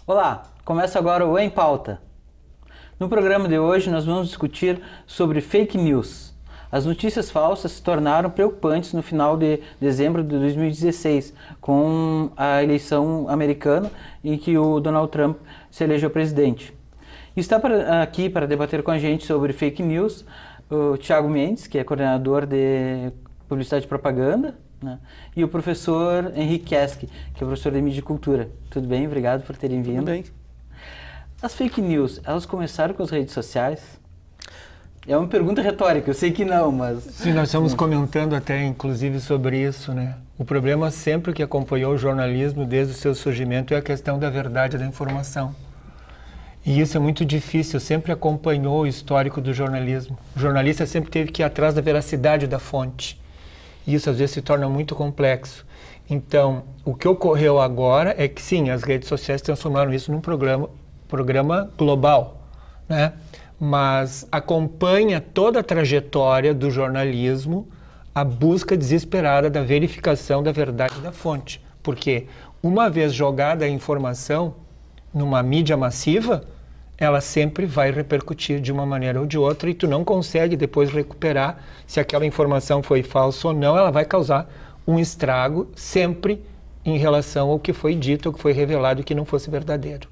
Olá, começa agora o Em Pauta. No programa de hoje nós vamos discutir sobre fake news. As notícias falsas se tornaram preocupantes no final de dezembro de 2016, com a eleição americana em que o Donald Trump se elegeu presidente. Está aqui para debater com a gente sobre fake news o Thiago Mendes, que é coordenador de Publicidade e Propaganda, né? E o professor Henrique Keski, que é professor de Mídia e Cultura. Tudo bem? Obrigado por terem vindo. Tudo bem. As fake news, elas começaram com as redes sociais? É uma pergunta retórica, eu sei que não, mas... Sim, nós estamos comentando até, inclusive, sobre isso, né? O problema sempre que acompanhou o jornalismo desde o seu surgimento é a questão da verdade da informação. E isso é muito difícil, sempre acompanhou o histórico do jornalismo. O jornalista sempre teve que ir atrás da veracidade da fonte. E isso às vezes se torna muito complexo. Então, o que ocorreu agora é que sim, as redes sociais transformaram isso num programa global, né? Mas acompanha toda a trajetória do jornalismo a busca desesperada da verificação da verdade da fonte. Porque uma vez jogada a informação numa mídia massiva, ela sempre vai repercutir de uma maneira ou de outra e tu não consegue depois recuperar se aquela informação foi falsa ou não, ela vai causar um estrago sempre em relação ao que foi dito, ao que foi revelado que não fosse verdadeiro.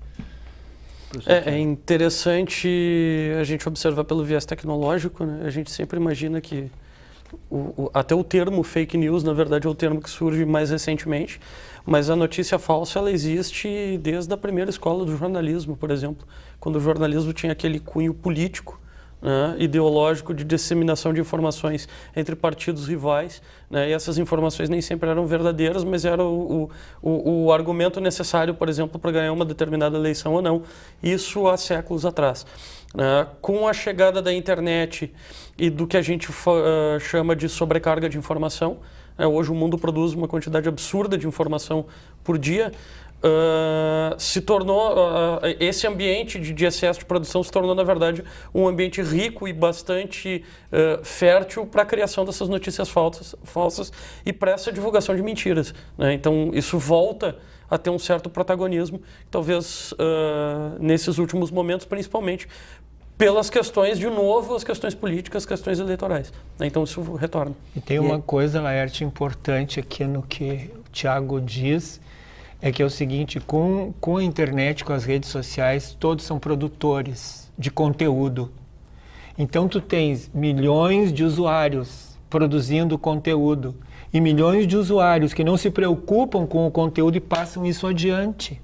É interessante a gente observar pelo viés tecnológico, né? A gente sempre imagina que até o termo fake news, na verdade, é o termo que surge mais recentemente, mas a notícia falsa ela existe desde a primeira escola do jornalismo, por exemplo, quando o jornalismo tinha aquele cunho político, né, ideológico de disseminação de informações entre partidos rivais, né, e essas informações nem sempre eram verdadeiras, mas era o argumento necessário, por exemplo, para ganhar uma determinada eleição ou não, isso há séculos atrás. Com a chegada da internet e do que a gente chama de sobrecarga de informação, hoje o mundo produz uma quantidade absurda de informação por dia, se tornou, esse ambiente de excesso de produção se tornou, na verdade, um ambiente rico e bastante fértil para a criação dessas notícias falsas e para essa divulgação de mentiras, né? Então, isso volta a ter um certo protagonismo, talvez nesses últimos momentos, principalmente pelas questões, de novo, as questões políticas, questões eleitorais, né? Então, isso retorna. E tem uma coisa, Laerte, importante aqui no que o Thiago diz, é que é o seguinte, com a internet, com as redes sociais, todos são produtores de conteúdo. Então, tu tens milhões de usuários produzindo conteúdo e milhões de usuários que não se preocupam com o conteúdo e passam isso adiante.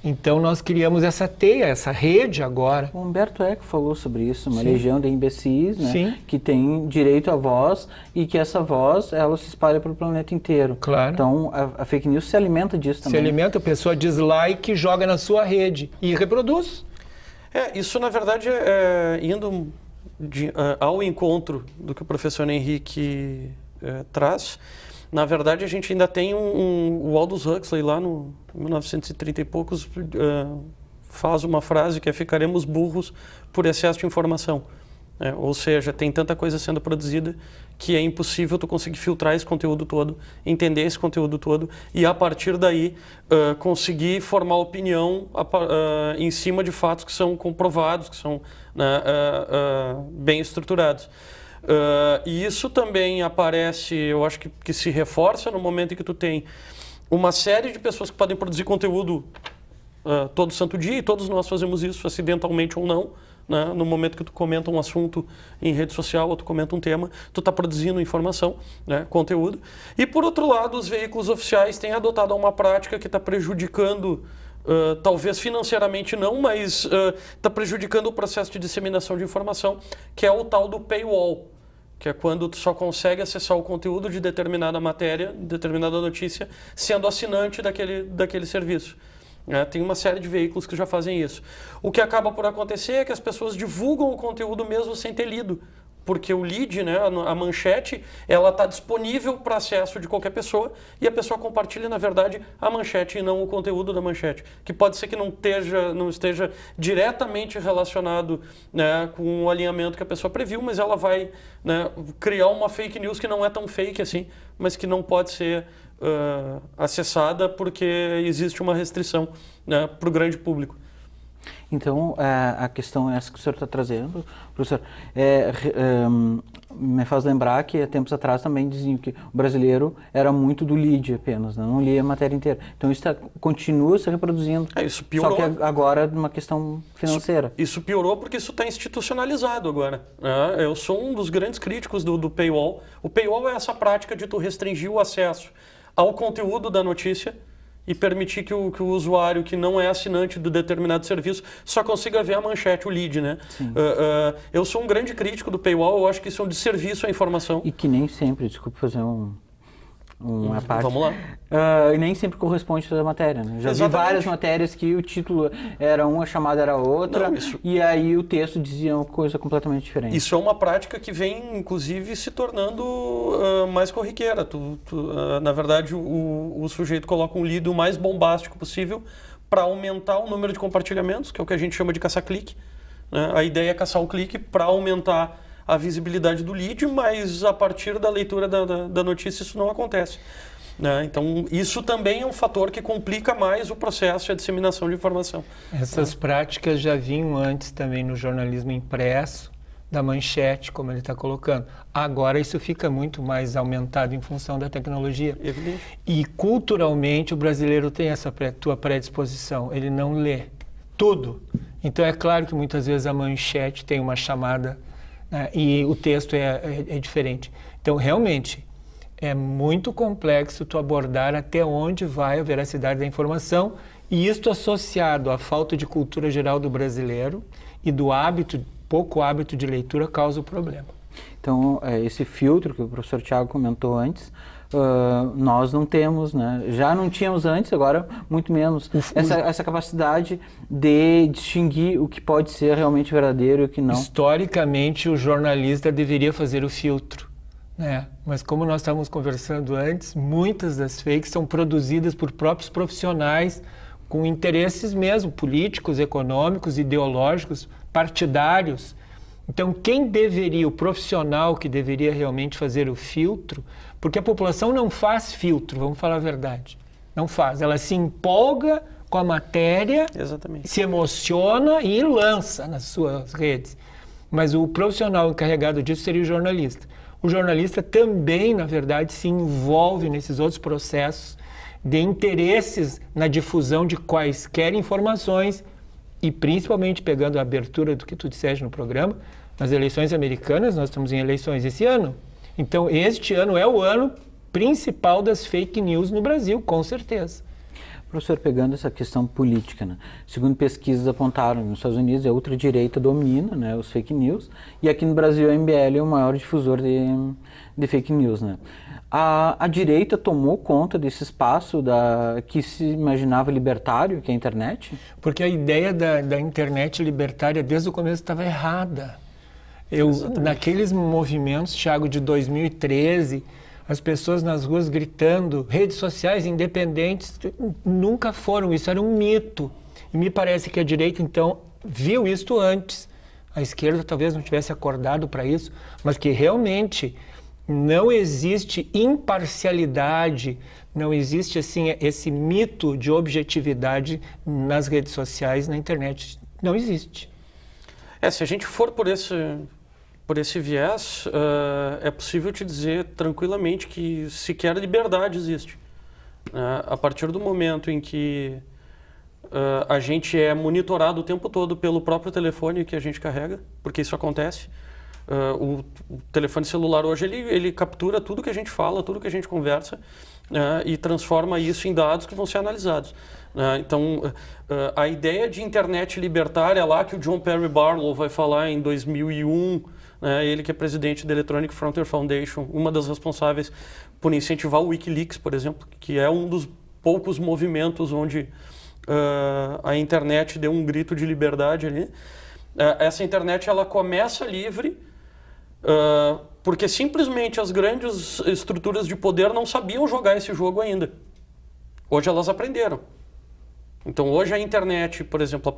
Então, nós criamos essa teia, essa rede agora. O Humberto Eco falou sobre isso, uma legião de imbecis, né, sim, que tem direito à voz e que essa voz, ela se espalha para o planeta inteiro. Claro. Então, a fake news se alimenta disso também. Se alimenta, a pessoa dislike, joga na sua rede e reproduz. Isso, na verdade, indo ao encontro do que o professor Henrique traz. Na verdade, a gente ainda tem o Aldous Huxley, lá no 1930 e poucos, faz uma frase que é: ficaremos burros por excesso de informação. Ou seja, tem tanta coisa sendo produzida que é impossível tu conseguir filtrar esse conteúdo todo, entender esse conteúdo todo e, a partir daí, conseguir formar opinião em cima de fatos que são comprovados, que são bem estruturados. E isso também aparece, eu acho que se reforça no momento em que tu tem uma série de pessoas que podem produzir conteúdo todo santo dia, e todos nós fazemos isso, acidentalmente ou não, né? No momento que tu comenta um assunto em rede social ou tu comenta um tema, tu está produzindo informação, né? Conteúdo. E, por outro lado, os veículos oficiais têm adotado uma prática que está prejudicando, talvez financeiramente não, mas está prejudicando o processo de disseminação de informação, que é o tal do paywall, que é quando tu só consegue acessar o conteúdo de determinada matéria, determinada notícia, sendo assinante daquele serviço. Tem uma série de veículos que já fazem isso. O que acaba por acontecer é que as pessoas divulgam o conteúdo mesmo sem ter lido porque o lead, né, a manchete, ela está disponível para acesso de qualquer pessoa e a pessoa compartilha, na verdade, a manchete e não o conteúdo da manchete, que pode ser que não esteja diretamente relacionado, né, com o alinhamento que a pessoa previu, mas ela vai, né, criar uma fake news que não é tão fake assim, mas que não pode ser acessada porque existe uma restrição, né, para o grande público. Então, a questão essa que o senhor está trazendo, professor, me faz lembrar que há tempos atrás também diziam que o brasileiro era muito do lead apenas, né? Não lia a matéria inteira. Então isso continua se reproduzindo, isso piorou. Só que agora é uma questão financeira. Isso piorou porque isso está institucionalizado agora, né? Eu sou um dos grandes críticos do paywall. O paywall é essa prática de tu restringir o acesso ao conteúdo da notícia e permitir que o usuário que não é assinante do determinado serviço só consiga ver a manchete, o lead, né? Eu sou um grande crítico do paywall, eu acho que isso é um desserviço à informação. E que nem sempre, desculpe fazer uma parte. Vamos lá. Nem sempre corresponde à matéria, né? Já Exatamente. vi várias matérias que o título era uma, a chamada era outra, e aí o texto dizia uma coisa completamente diferente. Isso é uma prática que vem, inclusive, se tornando mais corriqueira. Na verdade, o sujeito coloca um lead o mais bombástico possível para aumentar o número de compartilhamentos, que é o que a gente chama de caça-clique, né? A ideia é caçar o clique para aumentar a visibilidade do lead, mas a partir da leitura da notícia isso não acontece, né? Então isso também é um fator que complica mais o processo e a disseminação de informação. Essas práticas já vinham antes também no jornalismo impresso, da manchete, como ele está colocando. Agora isso fica muito mais aumentado em função da tecnologia. Evidente. E culturalmente o brasileiro tem essa tua predisposição, ele não lê tudo. Então é claro que muitas vezes a manchete tem uma chamada, né, e o texto é diferente. Então, realmente, é muito complexo tu abordar até onde vai a veracidade da informação, e isto associado à falta de cultura geral do brasileiro e do pouco hábito de leitura causa o problema. Então, esse filtro que o professor Tiago comentou antes, nós não temos, né? Já não tínhamos antes, agora muito menos. Essa capacidade de distinguir o que pode ser realmente verdadeiro e o que não. Historicamente, o jornalista deveria fazer o filtro, né? Mas como nós estávamos conversando antes, muitas das fakes são produzidas por próprios profissionais com interesses mesmo, políticos, econômicos, ideológicos, partidários. Então, o profissional que deveria realmente fazer o filtro, porque a população não faz filtro, vamos falar a verdade, não faz. Ela se empolga com a matéria, exatamente, se emociona e lança nas suas redes. Mas o profissional encarregado disso seria o jornalista. O jornalista também, na verdade, se envolve nesses outros processos de interesses na difusão de quaisquer informações, e principalmente pegando a abertura do que tu disseste no programa, nas eleições americanas, nós estamos em eleições esse ano. Então, este ano é o ano principal das fake news no Brasil, com certeza. Professor, pegando essa questão política, né? Segundo pesquisas apontaram, nos Estados Unidos a ultradireita domina, né, os fake news, e aqui no Brasil a MBL é o maior difusor de fake news, né? A direita tomou conta desse espaço que se imaginava libertário, que é a internet? Porque a ideia da internet libertária desde o começo estava errada. Naqueles movimentos, Thiago, de 2013, as pessoas nas ruas gritando, redes sociais independentes, nunca foram, isso era um mito. E me parece que a direita, então, viu isto antes. A esquerda talvez não tivesse acordado para isso, mas que realmente não existe imparcialidade, não existe assim esse mito de objetividade nas redes sociais, na internet. Não existe. Se a gente for por esse viés, é possível te dizer tranquilamente que sequer liberdade existe. A partir do momento em que a gente é monitorado o tempo todo pelo próprio telefone que a gente carrega, porque isso acontece. O telefone celular hoje ele captura tudo que a gente fala, tudo que a gente conversa, e transforma isso em dados que vão ser analisados. Então, a ideia de internet libertária lá que o John Perry Barlow vai falar em 2001, ele que é presidente da Electronic Frontier Foundation, uma das responsáveis por incentivar o Wikileaks, por exemplo, que é um dos poucos movimentos onde a internet deu um grito de liberdade ali. Essa internet ela começa livre, Porque simplesmente as grandes estruturas de poder não sabiam jogar esse jogo ainda. Hoje elas aprenderam. Então hoje a internet, por exemplo,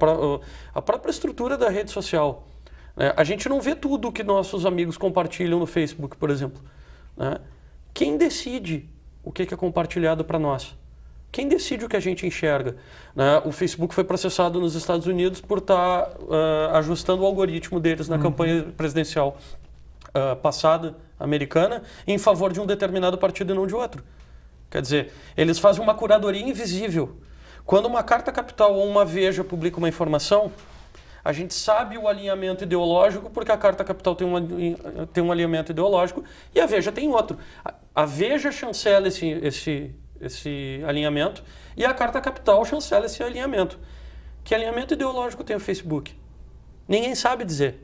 a própria estrutura da rede social, né? A gente não vê tudo que nossos amigos compartilham no Facebook, por exemplo, né? Quem decide o que é compartilhado para nós? Quem decide o que a gente enxerga? Né? O Facebook foi processado nos Estados Unidos por estar ajustando o algoritmo deles na campanha presidencial passada americana em favor de um determinado partido e não de outro. Quer dizer, eles fazem uma curadoria invisível. Quando uma Carta Capital ou uma Veja publica uma informação, a gente sabe o alinhamento ideológico porque a Carta Capital tem um alinhamento ideológico e a Veja tem outro. A Veja chancela esse alinhamento e a Carta Capital chancela esse alinhamento. Que alinhamento ideológico tem o Facebook? Ninguém sabe dizer.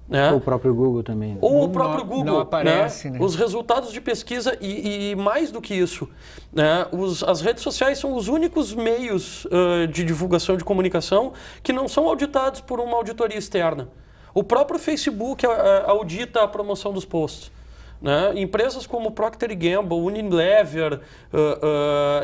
Né? Ou o próprio Google também. Né? Ou o próprio Google. Não aparece, né? Os resultados de pesquisa e mais do que isso, né? As redes sociais são os únicos meios de divulgação de comunicação que não são auditados por uma auditoria externa. O próprio Facebook audita a promoção dos posts. Né? Empresas como Procter & Gamble, Unilever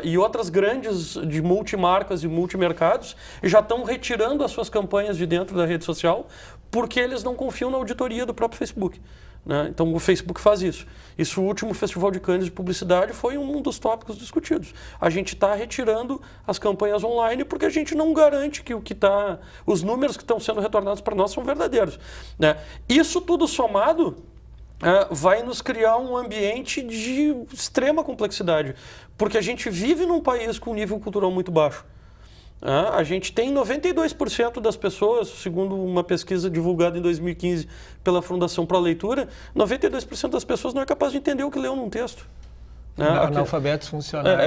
e outras grandes de multimarcas e multimercados já estão retirando as suas campanhas de dentro da rede social porque eles não confiam na auditoria do próprio Facebook. Né? Então o Facebook faz isso. Isso, o último Festival de Cannes de Publicidade foi um dos tópicos discutidos. A gente está retirando as campanhas online porque a gente não garante que os números que estão sendo retornados para nós são verdadeiros. Né? Isso tudo somado vai nos criar um ambiente de extrema complexidade, porque a gente vive num país com um nível cultural muito baixo. A gente tem 92% das pessoas, segundo uma pesquisa divulgada em 2015 pela Fundação Pro Leitura, 92% das pessoas não é capaz de entender o que leu num texto. Analfabetos funcionais.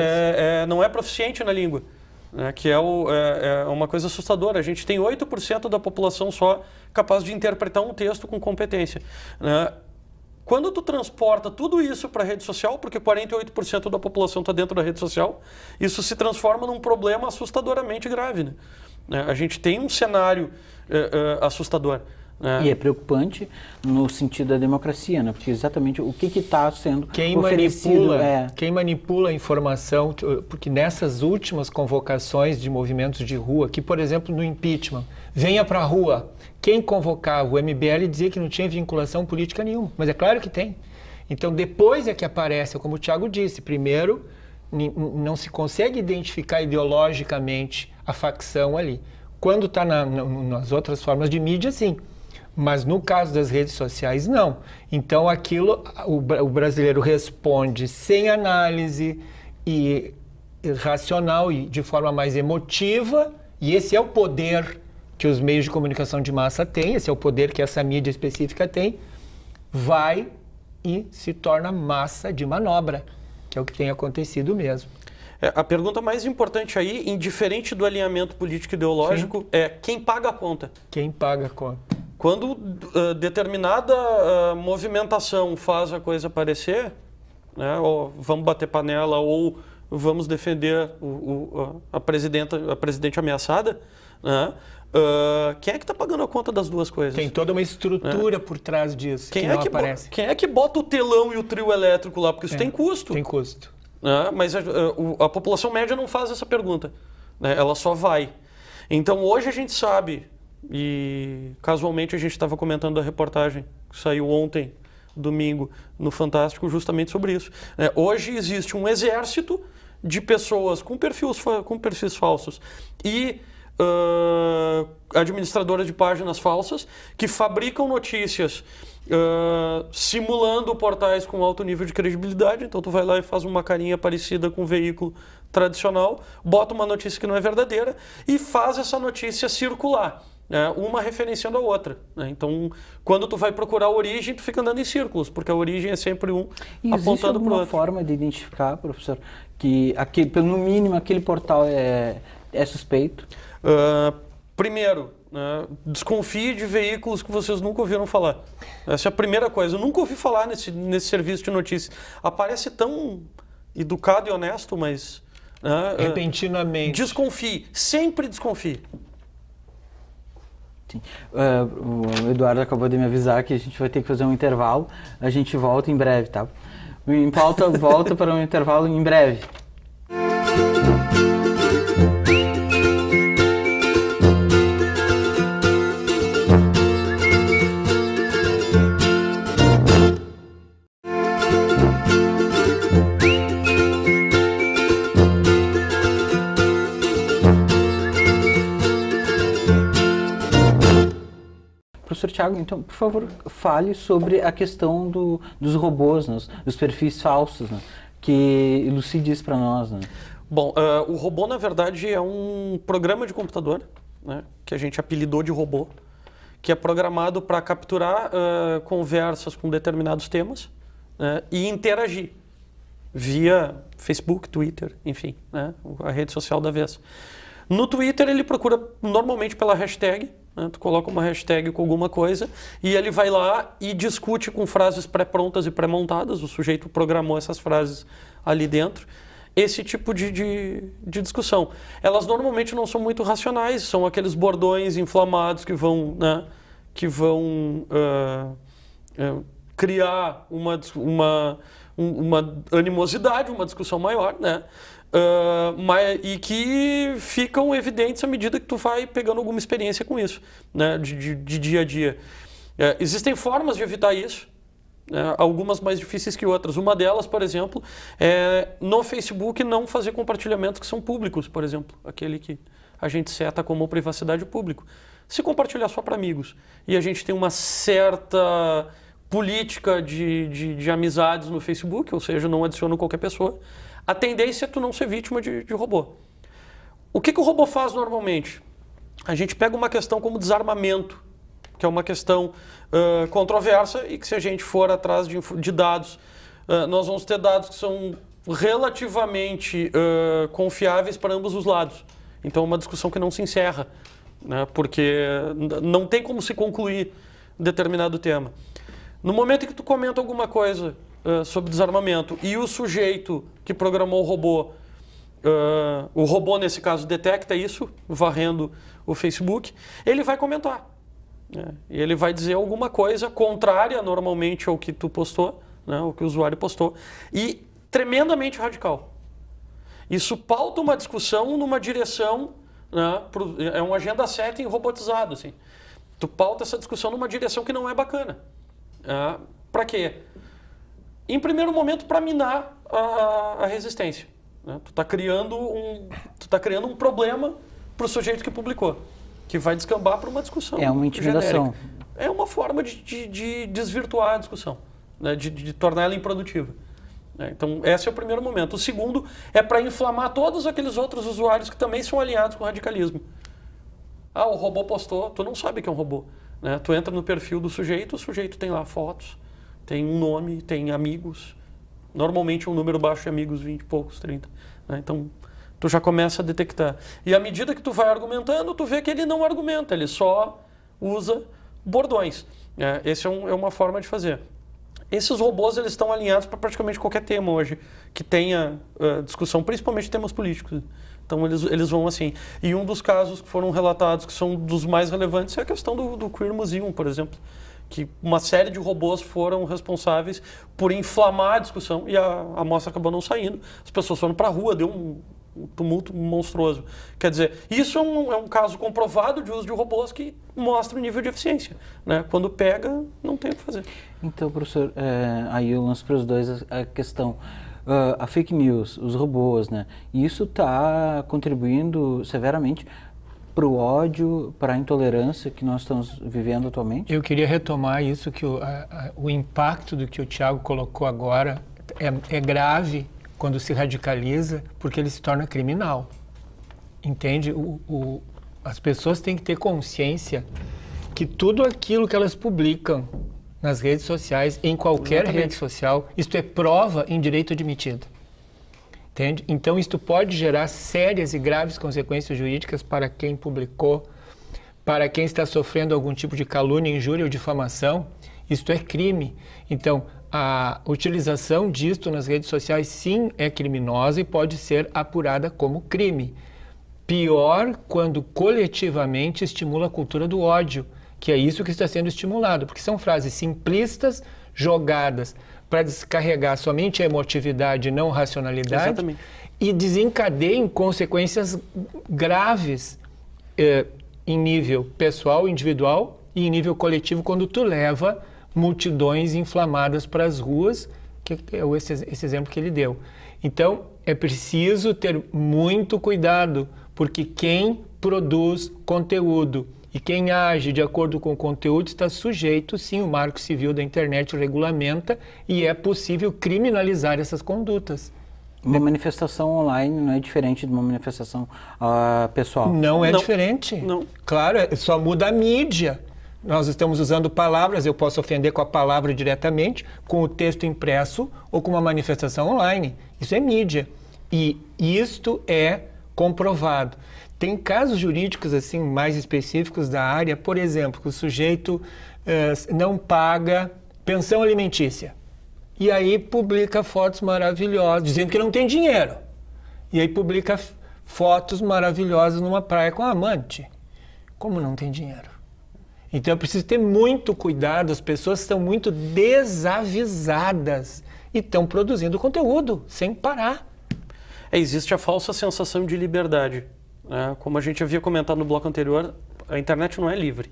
Não é proficiente na língua. Que é uma coisa assustadora. A gente tem 8% da população só capaz de interpretar um texto com competência. Quando tu transporta tudo isso para a rede social, porque 48% da população está dentro da rede social, isso se transforma num problema assustadoramente grave. Né? A gente tem um cenário assustador. E é preocupante no sentido da democracia, né? Porque exatamente o que está sendo oferecido... Quem manipula a informação, porque nessas últimas convocações de movimentos de rua, que, por exemplo, no impeachment, venha para a rua, quem convocava? O MBL dizia que não tinha vinculação política nenhuma, mas é claro que tem. Então, depois é que aparece, como o Thiago disse, primeiro, não se consegue identificar ideologicamente a facção ali. Quando está nas outras formas de mídia, sim. Mas no caso das redes sociais, não. Então, o brasileiro responde sem análise e racional e de forma mais emotiva, e esse é o poder que os meios de comunicação de massa têm, esse é o poder que essa mídia específica tem, vai e se torna massa de manobra, que é o que tem acontecido mesmo. A pergunta mais importante aí, indiferente do alinhamento político ideológico, é quem paga a conta? Quem paga a conta? Quando determinada movimentação faz a coisa aparecer, né, ou vamos bater panela ou vamos defender a presidente ameaçada, né, quem é que está pagando a conta das duas coisas? Tem toda uma estrutura por trás disso que não aparece. Quem é que bota o telão e o trio elétrico lá? Porque isso tem custo. Tem custo. Mas a população média não faz essa pergunta. Né? Ela só vai. Então hoje a gente sabe, e casualmente a gente estava comentando a reportagem que saiu ontem, domingo, no Fantástico, justamente sobre isso. Hoje existe um exército de pessoas com perfis falsos e administradoras de páginas falsas que fabricam notícias simulando portais com alto nível de credibilidade. Então tu vai lá e faz uma carinha parecida com um veículo tradicional, bota uma notícia que não é verdadeira e faz essa notícia circular, né? Uma referenciando a outra, né? Então quando tu vai procurar a origem, tu fica andando em círculos, porque a origem é sempre um e apontando para o outro. Existe alguma forma de identificar, professor, que no mínimo aquele portal é suspeito? Primeiro, desconfie de veículos que vocês nunca ouviram falar. Essa é a primeira coisa. Eu nunca ouvi falar nesse serviço de notícias. Aparece tão educado e honesto, mas... repentinamente. Desconfie. Sempre desconfie. Sim. O Eduardo acabou de me avisar que a gente vai ter que fazer um intervalo. A gente volta em breve, tá? O Em Pauta volta para um intervalo em breve. Professor Thiago, então, por favor, fale sobre a questão dos robôs, né, dos perfis falsos, né, que elucide isso para nós. Né? Bom, o robô, na verdade, é um programa de computador, né, que a gente apelidou de robô, que é programado para capturar conversas com determinados temas, né, e interagir via Facebook, Twitter, enfim, né, a rede social da vez. No Twitter, ele procura normalmente pela hashtag. Tu coloca uma hashtag com alguma coisa e ele vai lá e discute com frases pré-prontas e pré-montadas. O sujeito programou essas frases ali dentro. Esse tipo de discussão. Elas normalmente não são muito racionais, são aqueles bordões inflamados que vão, né, criar uma animosidade, uma discussão maior, né? E que ficam evidentes à medida que tu vai pegando alguma experiência com isso, né, de dia a dia. Existem formas de evitar isso, né, algumas mais difíceis que outras. Uma delas, por exemplo, é no Facebook não fazer compartilhamentos que são públicos, por exemplo, aquele que a gente seta como privacidade público. Se compartilhar só para amigos e a gente tem uma certa política de amizades no Facebook, ou seja, não adiciono qualquer pessoa, a tendência é tu não ser vítima de robô. O que o robô faz normalmente? A gente pega uma questão como desarmamento, que é uma questão controversa e que se a gente for atrás de dados, nós vamos ter dados que são relativamente confiáveis para ambos os lados. Então é uma discussão que não se encerra, né, porque não tem como se concluir determinado tema. No momento em que tu comenta alguma coisa sobre desarmamento e o sujeito que programou o robô nesse caso detecta isso, varrendo o Facebook, ele vai comentar. Né? E ele vai dizer alguma coisa contrária normalmente ao que tu postou, né, ao que o usuário postou, e tremendamente radical. Isso pauta uma discussão numa direção, né, é um agenda setting robotizado. Assim. Tu pauta essa discussão numa direção que não é bacana. Para quê? Em primeiro momento, para minar a resistência. Né? Tu está criando um problema para o sujeito que publicou, que vai descambar para uma discussão. É uma intimidação. Genérica. É uma forma de desvirtuar a discussão, né? de tornar ela improdutiva. Então, esse é o primeiro momento. O segundo é para inflamar todos aqueles outros usuários que também são alinhados com o radicalismo. O robô postou, tu não sabe que é um robô. Né? Tu entra no perfil do sujeito, o sujeito tem lá fotos, tem um nome, tem amigos, normalmente um número baixo de amigos, 20 e poucos, 30. Né? Então, tu já começa a detectar. E à medida que tu vai argumentando, tu vê que ele não argumenta, ele só usa bordões. Essa é uma forma de fazer. Esses robôs eles estão alinhados para praticamente qualquer tema hoje que tenha discussão, principalmente temas políticos. Então eles vão assim. E um dos casos que foram relatados, que são dos mais relevantes, é a questão do Queer Museum, por exemplo. Que uma série de robôs foram responsáveis por inflamar a discussão e a amostra acabou não saindo. As pessoas foram para a rua, deu um tumulto monstruoso. Quer dizer, isso é um caso comprovado de uso de robôs que mostra o nível de eficiência. Né? Quando pega, não tem o que fazer. Então, professor, aí eu lanço para os dois a questão. A fake news, os robôs, né? Isso está contribuindo severamente para o ódio, para a intolerância que nós estamos vivendo atualmente? Eu queria retomar isso, que o impacto do que o Thiago colocou agora é grave quando se radicaliza, porque ele se torna criminal. Entende? As pessoas têm que ter consciência que tudo aquilo que elas publicam nas redes sociais, em qualquer rede social, isto é prova em direito admitido. Entende? Então, isto pode gerar sérias e graves consequências jurídicas para quem publicou, para quem está sofrendo algum tipo de calúnia, injúria ou difamação. Isto é crime. Então, a utilização disto nas redes sociais, sim, é criminosa e pode ser apurada como crime Pior quando coletivamente estimula a cultura do ódio, que é isso que está sendo estimulado, porque são frases simplistas jogadas para descarregar somente a emotividade e não a racionalidade. Exatamente. E desencadeiam consequências graves em nível pessoal, individual e em nível coletivo quando tu leva multidões inflamadas para as ruas, que é esse exemplo que ele deu. Então, é preciso ter muito cuidado, porque quem produz conteúdo e quem age de acordo com o conteúdo está sujeito, sim, o Marco Civil da Internet regulamenta e é possível criminalizar essas condutas. Uma manifestação online não é diferente de uma manifestação pessoal? Não é diferente. Não. Claro, só muda a mídia. Nós estamos usando palavras, eu posso ofender com a palavra diretamente, com o texto impresso ou com uma manifestação online. Isso é mídia. E isto é comprovado. Tem casos jurídicos assim mais específicos da área, por exemplo, que o sujeito não paga pensão alimentícia. E aí publica fotos maravilhosas, dizendo que não tem dinheiro. E aí publica fotos maravilhosas numa praia com a amante. Como não tem dinheiro? Então é preciso ter muito cuidado, as pessoas estão muito desavisadas e estão produzindo conteúdo sem parar. Existe a falsa sensação de liberdade. Como a gente havia comentado no bloco anterior, a internet não é livre.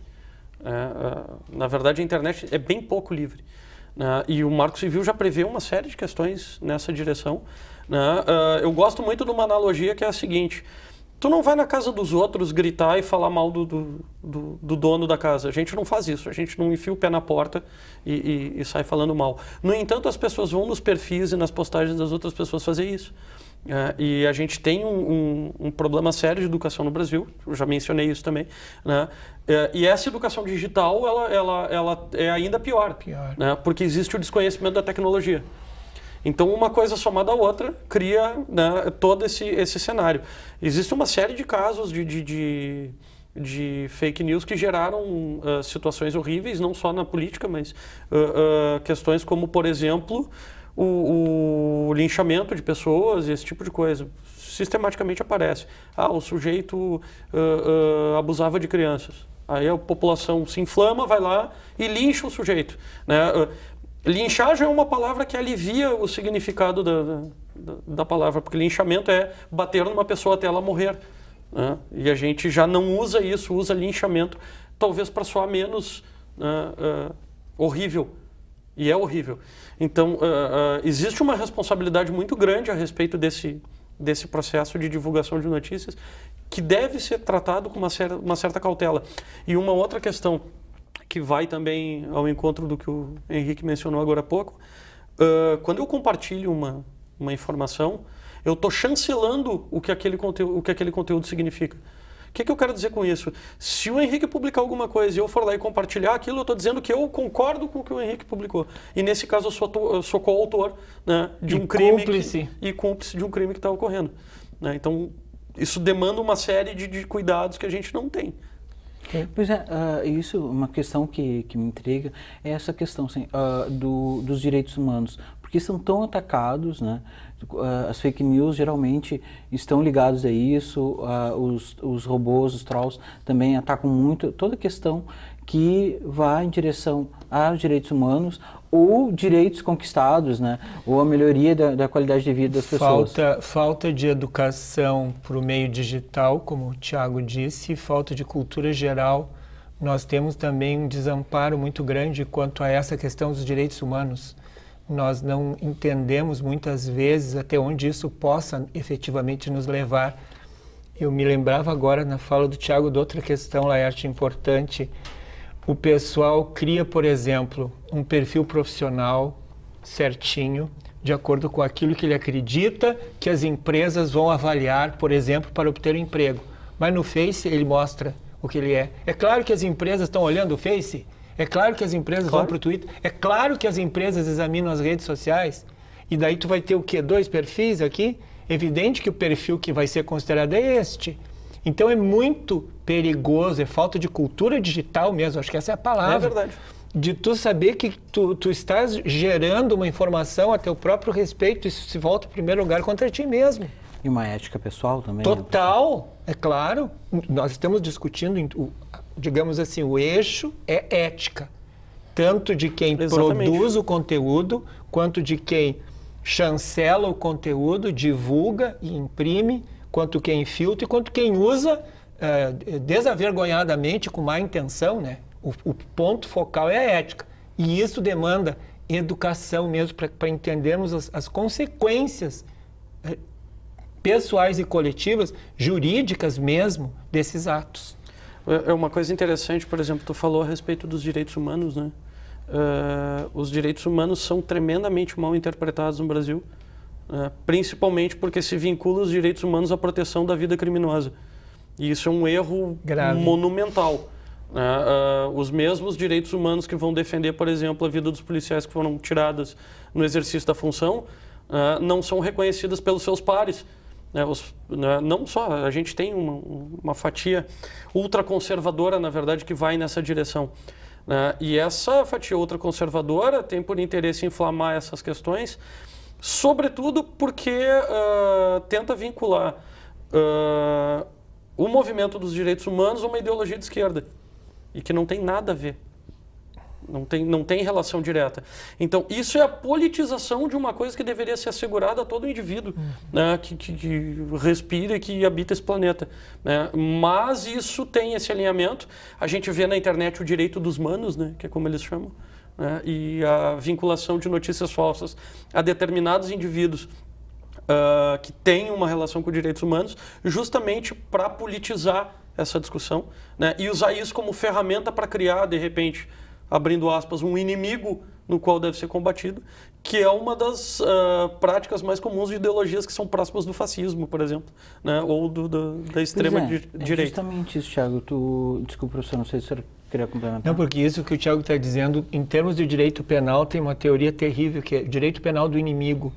Na verdade, a internet é bem pouco livre. E o Marco Civil já prevê uma série de questões nessa direção. Eu gosto muito de uma analogia que é a seguinte: tu não vai na casa dos outros gritar e falar mal do dono da casa. A gente não faz isso, a gente não enfia o pé na porta e sai falando mal. No entanto, as pessoas vão nos perfis e nas postagens das outras pessoas fazer isso. E a gente tem um problema sério de educação no Brasil, eu já mencionei isso também, né? E essa educação digital, ela é ainda pior. Né? Porque existe o desconhecimento da tecnologia. Então, uma coisa somada à outra cria, né, todo esse cenário. Existe uma série de casos de fake news que geraram situações horríveis, não só na política, mas questões como, por exemplo, o linchamento de pessoas, esse tipo de coisa. Sistematicamente aparece. O sujeito abusava de crianças. Aí a população se inflama, vai lá e lincha o sujeito. Né? Linchagem é uma palavra que alivia o significado da palavra, porque linchamento é bater numa pessoa até ela morrer. Né? E a gente já não usa isso, usa linchamento, talvez para soar menos horrível. E é horrível. Então, existe uma responsabilidade muito grande a respeito desse processo de divulgação de notícias que deve ser tratado com uma certa cautela. E uma outra questão que vai também ao encontro do que o Henrique mencionou agora há pouco, quando eu compartilho uma informação, eu estou chancelando o que aquele conteúdo significa. O que eu quero dizer com isso? Se o Henrique publicar alguma coisa e eu for lá e compartilhar aquilo, eu estou dizendo que eu concordo com o que o Henrique publicou. E nesse caso eu sou coautor, né, de um crime e cúmplice de um crime que está ocorrendo. Né? Então, isso demanda uma série de cuidados que a gente não tem. Pois é, isso, uma questão que me intriga é essa questão assim, dos direitos humanos, porque são tão atacados, né? As fake news geralmente estão ligados a isso, os robôs, os trolls também atacam muito toda a questão que vai em direção aos direitos humanos ou direitos conquistados, né? Ou a melhoria da qualidade de vida das pessoas. Falta de educação para o meio digital, como o Thiago disse, falta de cultura geral. Nós temos também um desamparo muito grande quanto a essa questão dos direitos humanos. Nós não entendemos muitas vezes até onde isso possa efetivamente nos levar. Eu me lembrava agora na fala do Thiago de outra questão, Laerte, importante. O pessoal cria, por exemplo, um perfil profissional certinho, de acordo com aquilo que ele acredita que as empresas vão avaliar, por exemplo, para obter um emprego. Mas no Face ele mostra o que ele é. É claro que as empresas estão olhando o Face, é claro que as empresas vão para o Twitter, é claro que as empresas examinam as redes sociais, e daí tu vai ter o quê? 2 perfis aqui? Evidente que o perfil que vai ser considerado é este. Então é muito perigoso, é falta de cultura digital mesmo, acho que essa é a palavra. É verdade. De tu saber que tu estás gerando uma informação a teu próprio respeito, isso se volta em primeiro lugar contra ti mesmo. E uma ética pessoal também. Total, É claro, nós estamos discutindo, digamos assim, o eixo é ética, tanto de quem produz o conteúdo, quanto de quem chancela o conteúdo, divulga e imprime, quanto quem filtra e quanto quem usa desavergonhadamente, com má intenção, né? O ponto focal é a ética. E isso demanda educação mesmo, para entendermos as consequências pessoais e coletivas, jurídicas mesmo, desses atos. É uma coisa interessante, por exemplo, tu falou a respeito dos direitos humanos, né? Os direitos humanos são tremendamente mal interpretados no Brasil, principalmente porque se vincula os direitos humanos à proteção da vida criminosa. E isso é um erro monumental. Os mesmos direitos humanos que vão defender, por exemplo, a vida dos policiais que foram tiradas no exercício da função, não são reconhecidas pelos seus pares. Não só, a gente tem uma fatia ultraconservadora, na verdade, que vai nessa direção. E essa fatia ultraconservadora tem por interesse inflamar essas questões, sobretudo porque tenta vincular o movimento dos direitos humanos a uma ideologia de esquerda, e que não tem nada a ver. Não tem relação direta. Então, isso é a politização de uma coisa que deveria ser assegurada a todo indivíduo, né, que respira e que habita esse planeta. Né? Mas isso tem esse alinhamento. A gente vê na internet o direito dos manos, né, que é como eles chamam, né, e a vinculação de notícias falsas a determinados indivíduos que têm uma relação com direitos humanos, justamente para politizar essa discussão, né, e usar isso como ferramenta para criar, de repente, abrindo aspas, um inimigo no qual deve ser combatido, que é uma das práticas mais comuns de ideologias que são próximas do fascismo, por exemplo, né? Ou da extrema direita. É justamente isso, Thiago. Desculpa, professor, não sei se o senhor queria complementar. Não, porque isso que o Thiago está dizendo, em termos de direito penal, tem uma teoria terrível, que é o direito penal do inimigo.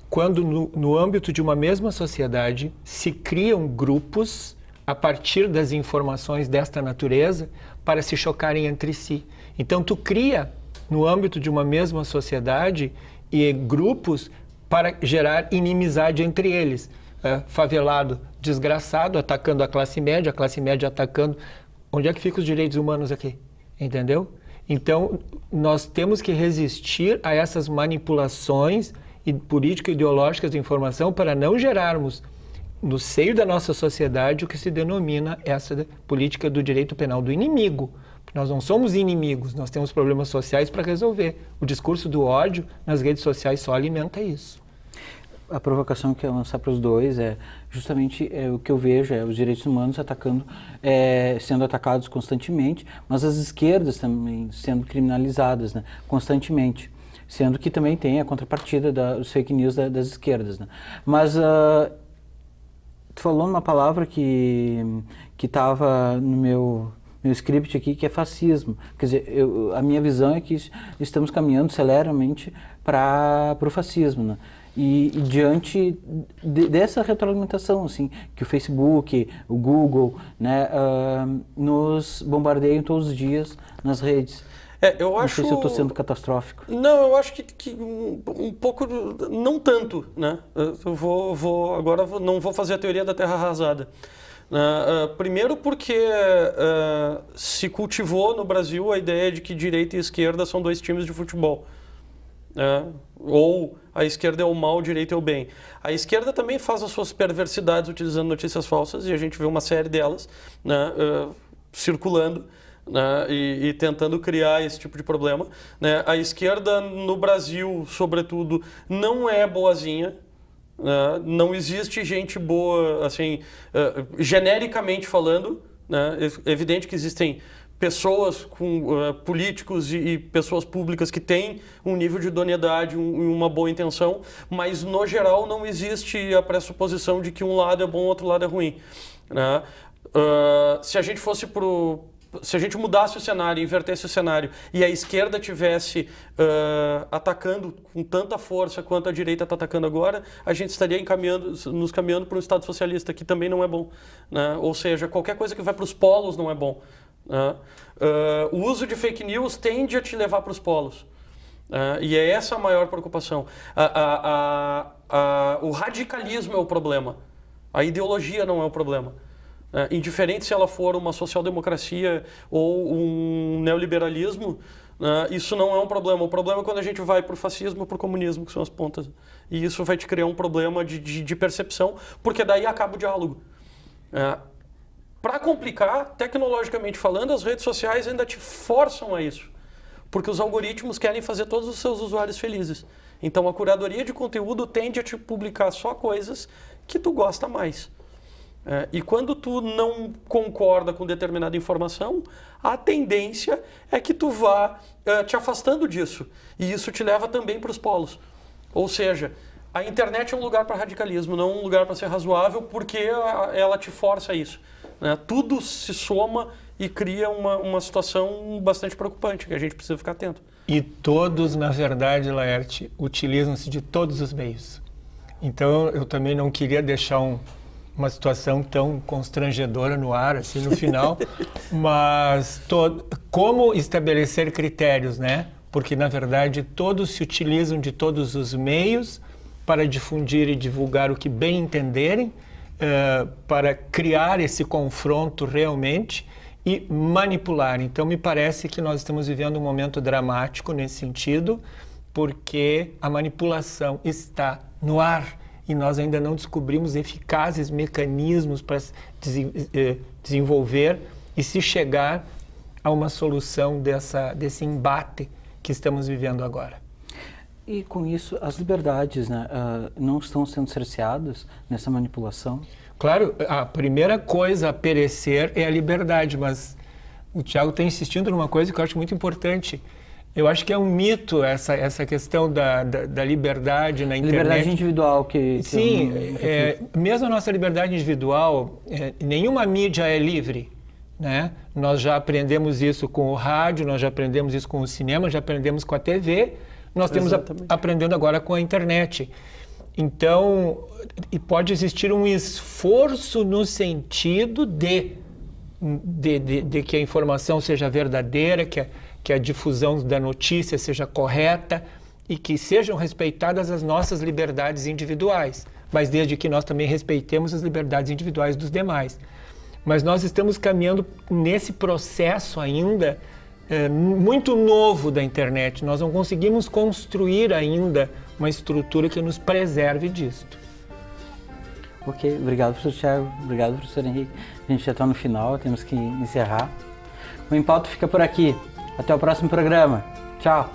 Quando no âmbito de uma mesma sociedade se criam grupos a partir das informações desta natureza para se chocarem entre si. Então, tu cria, no âmbito de uma mesma sociedade, grupos para gerar inimizade entre eles. Favelado, desgraçado, atacando a classe média atacando... Onde é que ficam os direitos humanos aqui? Entendeu? Então, nós temos que resistir a essas manipulações político-ideológicas de informação para não gerarmos, no seio da nossa sociedade, o que se denomina essa política do direito penal do inimigo. Nós não somos inimigos, nós temos problemas sociais para resolver. O discurso do ódio nas redes sociais só alimenta isso. A provocação que eu lançar para os dois é justamente o que eu vejo, os direitos humanos sendo atacados constantemente, mas as esquerdas também sendo criminalizadas, né, constantemente. Sendo que também tem a contrapartida dos fake news das esquerdas. Né? Mas tu falou numa palavra que estava no meu script aqui, que é fascismo. Quer dizer, a minha visão é que estamos caminhando celeramente para o fascismo, né? E diante dessa retroalimentação, assim, que o Facebook, o Google, né, nos bombardeiam todos os dias nas redes. Eu acho... Não sei se eu estou sendo catastrófico. Não, eu acho que um pouco, não tanto, né? Agora não vou fazer a teoria da terra arrasada. Primeiro porque se cultivou no Brasil a ideia de que direita e esquerda são dois times de futebol. Ou a esquerda é o mal, a direita é o bem. A esquerda também faz as suas perversidades utilizando notícias falsas, e a gente vê uma série delas, né, circulando, né, e tentando criar esse tipo de problema. Né? A esquerda no Brasil, sobretudo, não é boazinha. Não existe gente boa, assim, genericamente falando. Né? É evidente que existem pessoas, políticos e pessoas públicas que têm um nível de idoneidade e uma boa intenção, mas no geral não existe a pressuposição de que um lado é bom e o outro lado é ruim. Né? Se a gente mudasse o cenário, invertesse o cenário e a esquerda tivesse atacando com tanta força quanto a direita está atacando agora, a gente estaria nos caminhando para um Estado socialista, que também não é bom. Né? Ou seja, qualquer coisa que vai para os polos não é bom. Né? O uso de fake news tende a te levar para os polos. E é essa a maior preocupação. O radicalismo é o problema. A ideologia não é o problema. indiferente se ela for uma social-democracia ou um neoliberalismo, isso não é um problema. O problema é quando a gente vai para o fascismo ou para o comunismo, que são as pontas. E isso vai te criar um problema de percepção, porque daí acaba o diálogo. Para complicar, tecnologicamente falando, as redes sociais ainda te forçam a isso. Porque os algoritmos querem fazer todos os seus usuários felizes. Então a curadoria de conteúdo tende a te publicar só coisas que tu gosta mais. E quando tu não concorda com determinada informação, a tendência é que tu vá te afastando disso. E isso te leva também para os polos. Ou seja, a internet é um lugar para radicalismo, não um lugar para ser razoável, porque ela te força a isso. Tudo se soma e cria uma situação bastante preocupante, que a gente precisa ficar atento. E todos, na verdade, Laerte, utilizam-se de todos os meios. Então, eu também não queria deixar uma situação tão constrangedora no ar, assim, no final, mas como estabelecer critérios, né? Porque, na verdade, todos se utilizam de todos os meios para difundir e divulgar o que bem entenderem, para criar esse confronto realmente e manipular. Então, me parece que nós estamos vivendo um momento dramático nesse sentido, porque a manipulação está no ar e nós ainda não descobrimos eficazes mecanismos para desenvolver e se chegar a uma solução desse embate que estamos vivendo agora. E com isso, as liberdades, né, não estão sendo cerceadas nessa manipulação? Claro, a primeira coisa a perecer é a liberdade, mas o Tiago está insistindo numa coisa que eu acho muito importante. Eu acho que é um mito essa questão da liberdade na internet. Liberdade individual que sim, mesmo a nossa liberdade individual, nenhuma mídia é livre, né? Nós já aprendemos isso com o rádio, nós já aprendemos isso com o cinema, já aprendemos com a TV, nós temos aprendendo agora com a internet. Então, e pode existir um esforço no sentido de que a informação seja verdadeira, que a difusão da notícia seja correta e que sejam respeitadas as nossas liberdades individuais, mas desde que nós também respeitemos as liberdades individuais dos demais. Mas nós estamos caminhando nesse processo ainda muito novo da internet. Nós não conseguimos construir ainda uma estrutura que nos preserve disto. Ok, obrigado, professor Tiago, obrigado, professor Henrique. A gente já está no final, temos que encerrar. O Em Pauta fica por aqui. Até o próximo programa. Tchau.